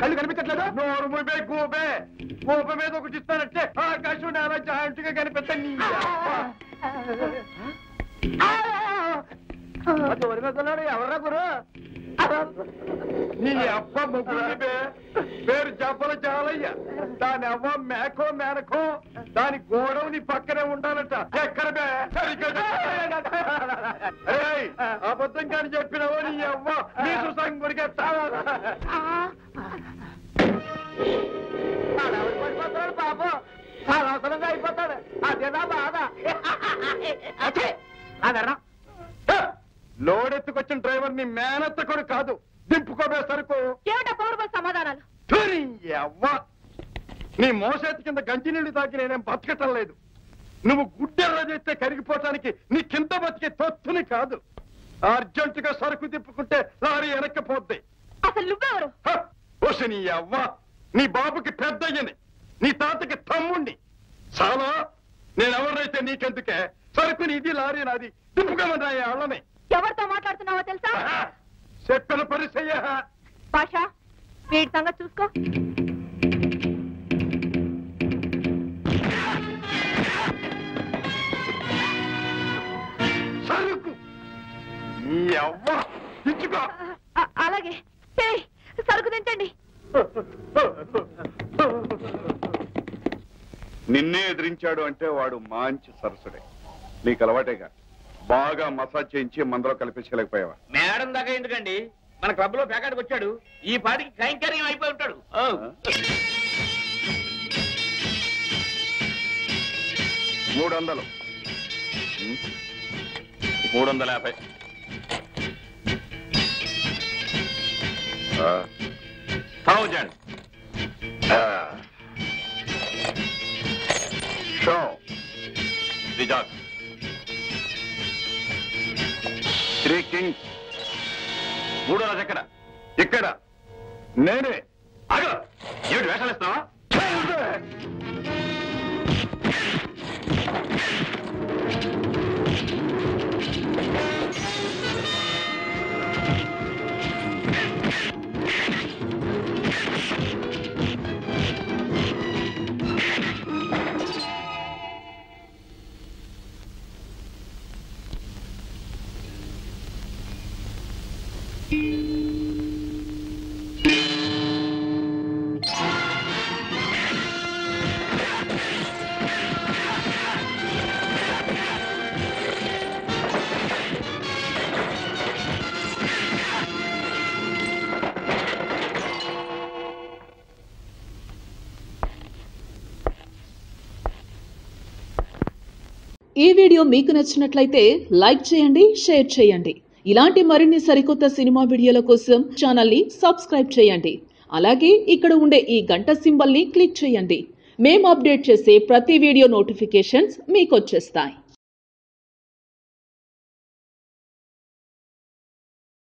కళ్ళు కనిపించట్లేదు. నోరు ముబే గోబే గోప మీద ఒకటి ఇస్తానంటే ఆకాశం నేల జాయింట్గా కనిపెట్టండి. ఎవరా గురు? నీ అబ్బ ముగ్గురు పేరు చెప్పల చాలయ్య. దాని అవ్వ మేకో మేనకో దాని గోడవు నీ పక్కనే ఉండాలట. ఎక్కడ అబద్ధం కానీ చెప్పినవో నీ అవ్వ నీ సుసంగుడికి పడిపోతాడు పాపం. అవసరంగా అయిపోతాడు. అదేనా బాధ. లోడెత్తుకొచ్చిన డ్రైవర్ ని మేనెత్తకుడు కాదు, దింపుకోబే సరుకు. సమాధానాలు అవ్వ నీ మోసేతి కింద గంజి నీళ్లు తాకి నేనేం బతకటం లేదు. నువ్వు గుడ్డెర్ర చేస్తే కరిగిపోవటానికి నీ కింద బతికే తొత్తుని కాదు. అర్జెంటుగా సరుకు తిప్పుకుంటే లారీ వెనక్కిపోద్ది. అసలు నువ్వెవరు? నీ అవ్వ నీ బాబుకి పెద్దయ్యని, నీ తాతకి తమ్ముణ్ణి. చాలా నేనెవరైతే నీకెందుకే? సరుకు నీది, లారీ నాది. తిప్పుకోమన్నా వాళ్ళని. ఎవరితో మాట్లాడుతున్నావో తెలుసా? చెప్పిన పరిచయ భాష వీడి సంగతి చూసుకో. సరుకు నీ అవ్వ ఇచ్చుకో. అలాగే సరుకు దించండి. నిన్నే ఎదిరించాడు అంటే వాడు మంచి సరసుడే. నీకు అలవాటేగా. బాగా మసాజ్ చేయించి మందలో కల్పించలేకపోయావా? మేడం దాకా ఎందుకండి, మన క్లబ్ లో ప్యాకెట్కి వచ్చాడు. ఈ పాటికి కైంకర్యం అయిపోయి ఉంటాడు. 300 350 1000 షో రిజార్ట్ 3 కింగ్స్. 300 ఎక్కడ? ఇక్కడ నేనే. ఆగో, ఏమిటి వేషాలు ఇస్తున్నావా? ఈ వీడియో మీకు నచ్చినట్లయితే లైక్ చేయండి, షేర్ చేయండి. ఇలాంటి మరిన్ని సరికొత్త సినిమా వీడియోల కోసం ఛానల్ ని సబ్స్క్రైబ్ చేయండి. అలాగే ఇక్కడ ఉండే ఈ గంట సింబల్ ని క్లిక్ చేయండి. మేము అప్డేట్ చేసే ప్రతి వీడియో నోటిఫికేషన్స్ మీకు వచ్చేస్తాయి.